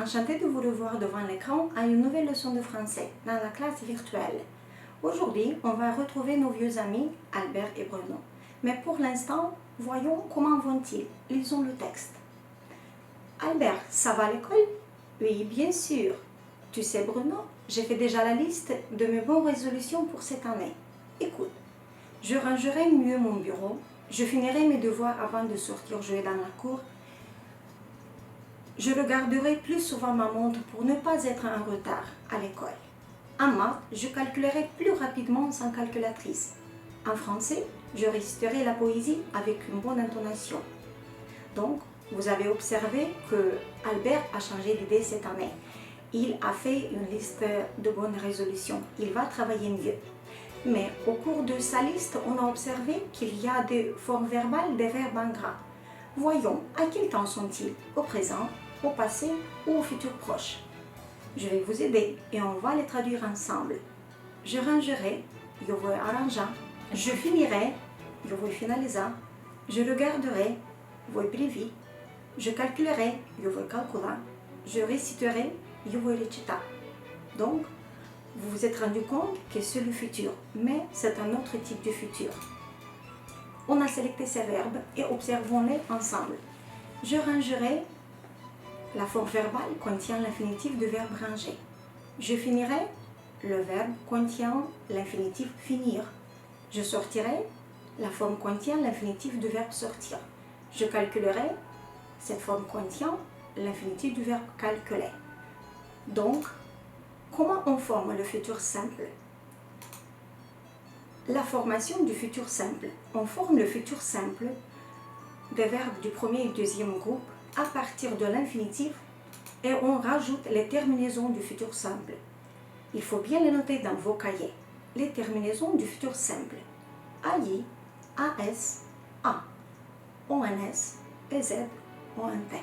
enchantée de vous revoir devant l'écran à une nouvelle leçon de français dans la classe virtuelle. Aujourd'hui, on va retrouver nos vieux amis Albert et Bruno. Mais pour l'instant, voyons comment vont-ils. Lisons le texte. Albert, ça va à l'école? Oui, bien sûr. Tu sais Bruno, j'ai fait déjà la liste de mes bonnes résolutions pour cette année. Écoute, je rangerai mieux mon bureau, je finirai mes devoirs avant de sortir jouer dans la cour. Je regarderai plus souvent ma montre pour ne pas être en retard à l'école. En maths, je calculerai plus rapidement sans calculatrice. En français, je réciterai la poésie avec une bonne intonation. Donc, vous avez observé que Albert a changé d'idée cette année. Il a fait une liste de bonnes résolutions. Il va travailler mieux. Mais au cours de sa liste, on a observé qu'il y a des formes verbales des verbes en gras. Voyons, à quel temps sont-ils? Au présent, au passé ou au futur proche? Je vais vous aider et on va les traduire ensemble. Je rangerai, eu vou arranjar. Je finirai, eu vou finalizar. Je regarderai, vou imprimir. Je calculerai, eu vou calcular. Je réciterai, eu vou recitar. Donc, vous vous êtes rendu compte que c'est le futur, mais c'est un autre type de futur. On a sélecté ces verbes et observons-les ensemble. Je rangerai, la forme verbale contient l'infinitif du verbe ranger. Je finirai, le verbe contient l'infinitif finir. Je sortirai, la forme contient l'infinitif du verbe sortir. Je calculerai, cette forme contient l'infinitif du verbe calculer. Donc, comment on forme le futur simple? La formation du futur simple. On forme le futur simple des verbes du premier et deuxième groupe à partir de l'infinitif et on rajoute les terminaisons du futur simple. Il faut bien les noter dans vos cahiers. Les terminaisons du futur simple. AI, AS, A, ONS, EZ, ONT.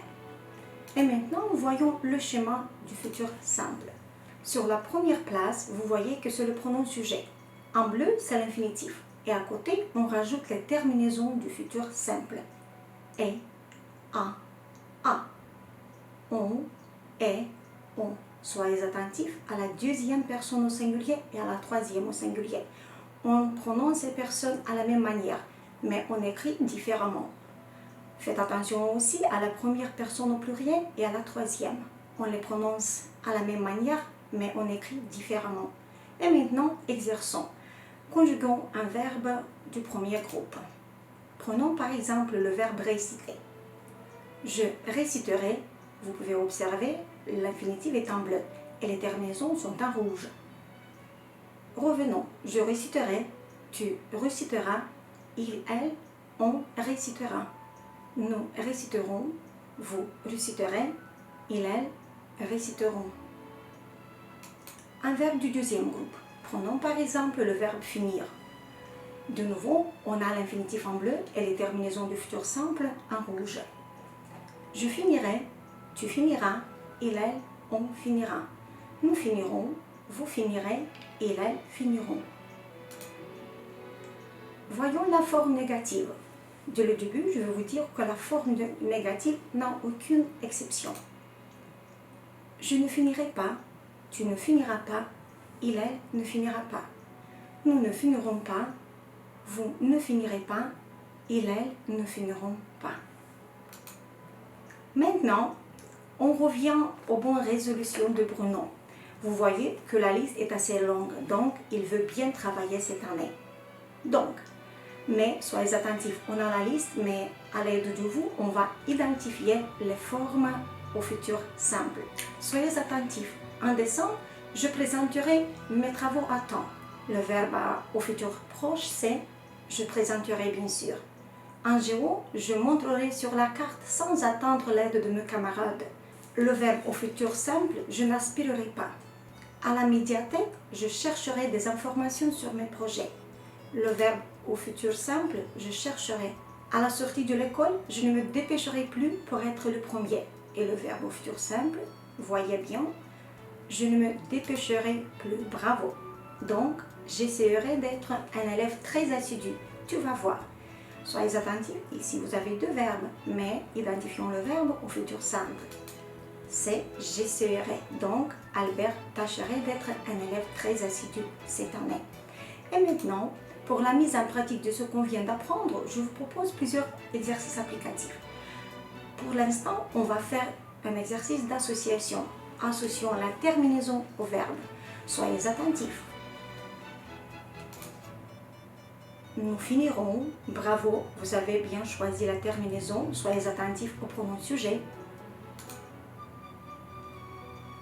Et maintenant, voyons le schéma du futur simple. Sur la première place, vous voyez que c'est le pronom sujet. En bleu, c'est l'infinitif. Et à côté, on rajoute les terminaisons du futur simple. Et, a, on, et, on. Soyez attentifs à la deuxième personne au singulier et à la troisième au singulier. On prononce ces personnes à la même manière, mais on écrit différemment. Faites attention aussi à la première personne au pluriel et à la troisième. On les prononce à la même manière, mais on écrit différemment. Et maintenant, exerçons. Conjuguons un verbe du premier groupe. Prenons par exemple le verbe réciter. Je réciterai, vous pouvez observer, l'infinitif est en bleu et les terminaisons sont en rouge. Revenons, je réciterai, tu réciteras, il, elle, on récitera. Nous réciterons, vous réciterez, il, elle réciteront. Un verbe du deuxième groupe. Prenons par exemple le verbe finir. De nouveau, on a l'infinitif en bleu et les terminaisons du futur simple en rouge. Je finirai, tu finiras, il, elle, on finira. Nous finirons, vous finirez, il, elle finiront. Voyons la forme négative. Dès le début, je vais vous dire que la forme négative n'a aucune exception. Je ne finirai pas, tu ne finiras pas, il, elle ne finira pas. Nous ne finirons pas, vous ne finirez pas, il, elle ne finiront pas. Maintenant, on revient aux bonnes résolutions de Bruno. Vous voyez que la liste est assez longue, donc il veut bien travailler cette année. Donc, mais soyez attentifs, on a la liste, mais à l'aide de vous, on va identifier les formes au futur simple. Soyez attentifs. En décembre, je présenterai mes travaux à temps. Le verbe au futur proche, c'est je présenterai bien sûr. En géo, je montrerai sur la carte sans attendre l'aide de mes camarades. Le verbe au futur simple, je n'aspirerai pas. À la médiathèque, je chercherai des informations sur mes projets. Le verbe au futur simple, je chercherai. À la sortie de l'école, je ne me dépêcherai plus pour être le premier. Et le verbe au futur simple, voyez bien, je ne me dépêcherai plus. Bravo. Donc, j'essaierai d'être un élève très assidu. Tu vas voir. Soyez attentifs, ici vous avez deux verbes, mais identifions le verbe au futur simple. c'est j'essaierai. Donc, Albert tâcherait d'être un élève très assidu cette année. Et maintenant, pour la mise en pratique de ce qu'on vient d'apprendre, je vous propose plusieurs exercices applicatifs. Pour l'instant, on va faire un exercice d'association. Associons la terminaison au verbe. Soyez attentifs. Nous finirons. Bravo, vous avez bien choisi la terminaison. Soyez attentifs au pronom sujet.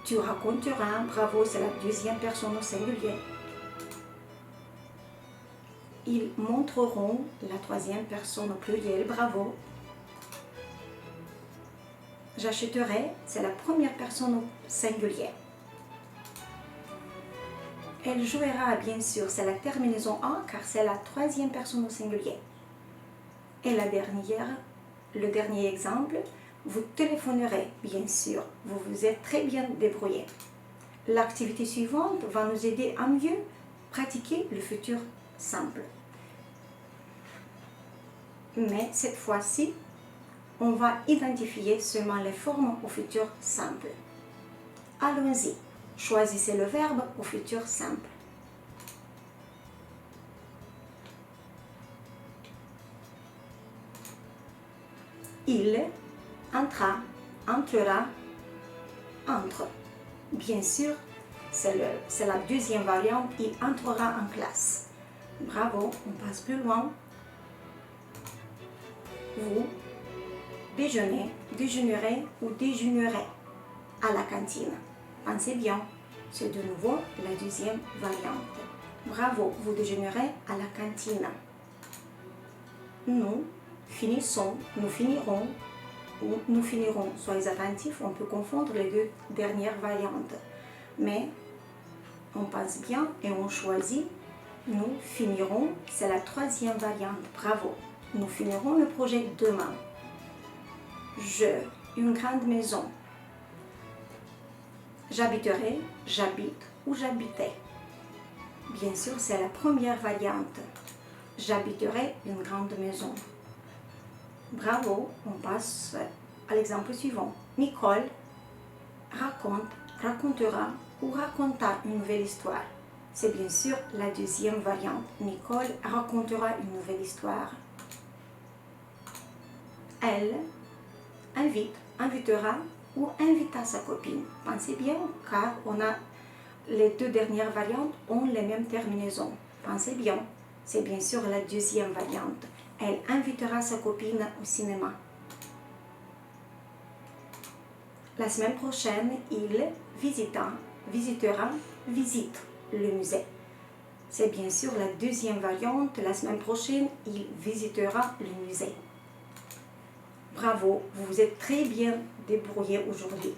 Tu raconteras. Bravo, c'est la deuxième personne au singulier. Ils montreront, la troisième personne au pluriel. Bravo. J'achèterai, c'est la première personne au singulier. Elle jouera, bien sûr, c'est la terminaison en car c'est la troisième personne au singulier. Et le dernier exemple, vous téléphonerez, bien sûr. Vous vous êtes très bien débrouillé. L'activité suivante va nous aider à mieux pratiquer le futur simple. Mais cette fois-ci, on va identifier seulement les formes au futur simple. Allons-y. Choisissez le verbe au futur simple. Il entra, entrera, entre. Bien sûr, c'est la deuxième variante, il entrera en classe. Bravo, on passe plus loin. Vous déjeunez, déjeunerez ou déjeunerez à la cantine. Pensez bien, c'est de nouveau la deuxième variante. Bravo, vous déjeunerez à la cantine. Nous finissons, nous finirons ou nous finirons. Soyez attentifs, on peut confondre les deux dernières variantes. Mais on pense bien et on choisit. Nous finirons, c'est la troisième variante. Bravo. Nous finirons le projet demain. Une grande maison. J'habiterai, j'habite ou j'habitais. Bien sûr, c'est la première variante. J'habiterai une grande maison. Bravo, on passe à l'exemple suivant. Nicole raconte, racontera ou raconta une nouvelle histoire. C'est bien sûr la deuxième variante. Nicole racontera une nouvelle histoire. Elle invite, invitera ou invita sa copine. Pensez bien car les deux dernières variantes ont les mêmes terminaisons. Pensez bien, c'est bien sûr la deuxième variante. Elle invitera sa copine au cinéma. La semaine prochaine, il visitera, visite le musée. C'est bien sûr la deuxième variante. La semaine prochaine, il visitera le musée. Bravo, vous vous êtes très bien débrouillé aujourd'hui.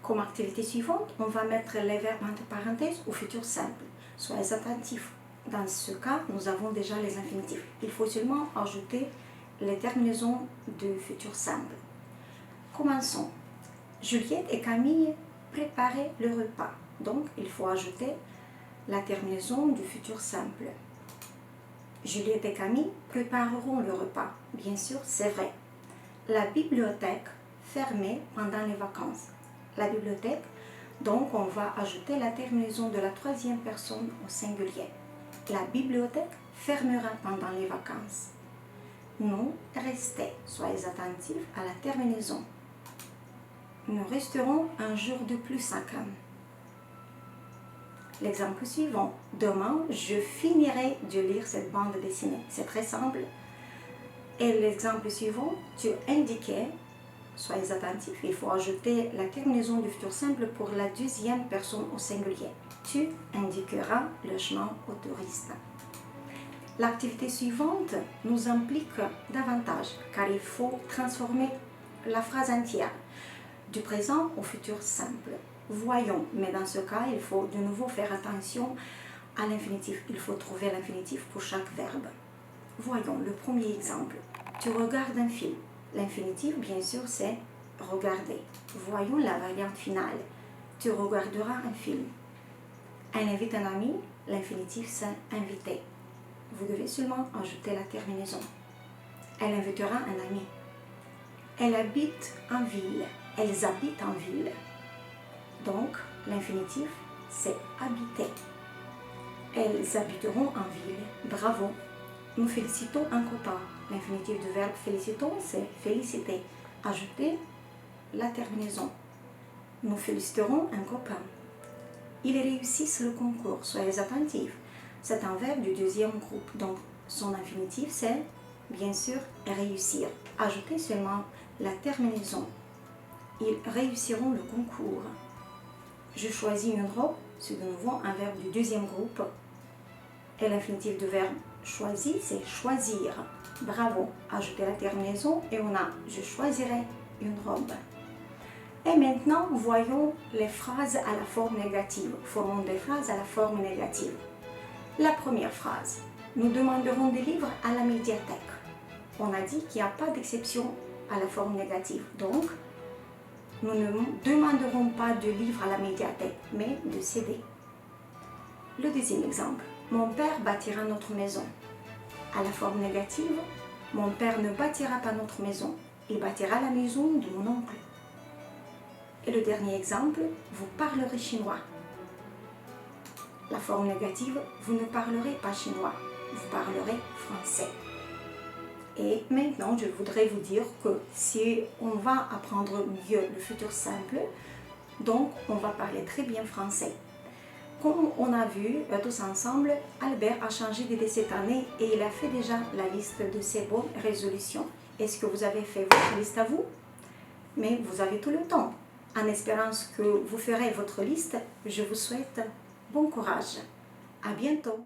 Comme activité suivante, on va mettre les verbes entre parenthèses au futur simple. Soyez attentifs. Dans ce cas, nous avons déjà les infinitifs. Il faut seulement ajouter les terminaisons de futur simple. Commençons. Juliette et Camille préparaient le repas. Donc, il faut ajouter la terminaison du futur simple. Juliette et Camille prépareront le repas. Bien sûr, c'est vrai. La bibliothèque fermée pendant les vacances. La bibliothèque, donc on va ajouter la terminaison de la troisième personne au singulier. La bibliothèque fermera pendant les vacances. Nous restez, soyez attentifs à la terminaison. Nous resterons un jour de plus à Cannes. L'exemple suivant. Demain, je finirai de lire cette bande dessinée. C'est très simple. Et l'exemple suivant, tu indiquais, soyez attentifs, il faut ajouter la terminaison du futur simple pour la deuxième personne au singulier. Tu indiqueras le chemin au touriste. L'activité suivante nous implique davantage car il faut transformer la phrase entière du présent au futur simple. Voyons, mais dans ce cas, il faut de nouveau faire attention à l'infinitif. Il faut trouver l'infinitif pour chaque verbe. Voyons le premier exemple. Tu regardes un film. L'infinitif, bien sûr, c'est regarder. Voyons la variante finale. Tu regarderas un film. Elle invite un ami. L'infinitif, c'est inviter. Vous devez seulement ajouter la terminaison. Elle invitera un ami. Elle habite en ville. elles habitent en ville. Donc, l'infinitif, c'est habiter. Elles habiteront en ville. Bravo. Nous félicitons un copain. L'infinitif du verbe félicitons, c'est féliciter. Ajoutez la terminaison. Nous féliciterons un copain. Ils réussissent le concours. Soyez attentifs. C'est un verbe du deuxième groupe. Donc, son infinitif, c'est bien sûr réussir. Ajoutez seulement la terminaison. Ils réussiront le concours. Je choisis une robe. C'est de nouveau un verbe du deuxième groupe. Et l'infinitif du verbe choisir, c'est choisir. Bravo. Ajoutez la terminaison et on a je choisirai une robe. Et maintenant, voyons les phrases à la forme négative. Formons des phrases à la forme négative. La première phrase. Nous demanderons des livres à la médiathèque. On a dit qu'il n'y a pas d'exception à la forme négative. Donc, nous ne demanderons pas de livres à la médiathèque, mais de CD. Le deuxième exemple. Mon père bâtira notre maison. À la forme négative, mon père ne bâtira pas notre maison. Il bâtira la maison de mon oncle. Et le dernier exemple, vous parlerez chinois. La forme négative, vous ne parlerez pas chinois, vous parlerez français. Et maintenant, je voudrais vous dire que si on va apprendre mieux le futur simple, donc on va parler très bien français. Comme on a vu tous ensemble, Albert a changé d'idée cette année et il a fait déjà la liste de ses bonnes résolutions. Est-ce que vous avez fait votre liste à vous? Mais vous avez tout le temps. En espérant que vous ferez votre liste, je vous souhaite bon courage. À bientôt.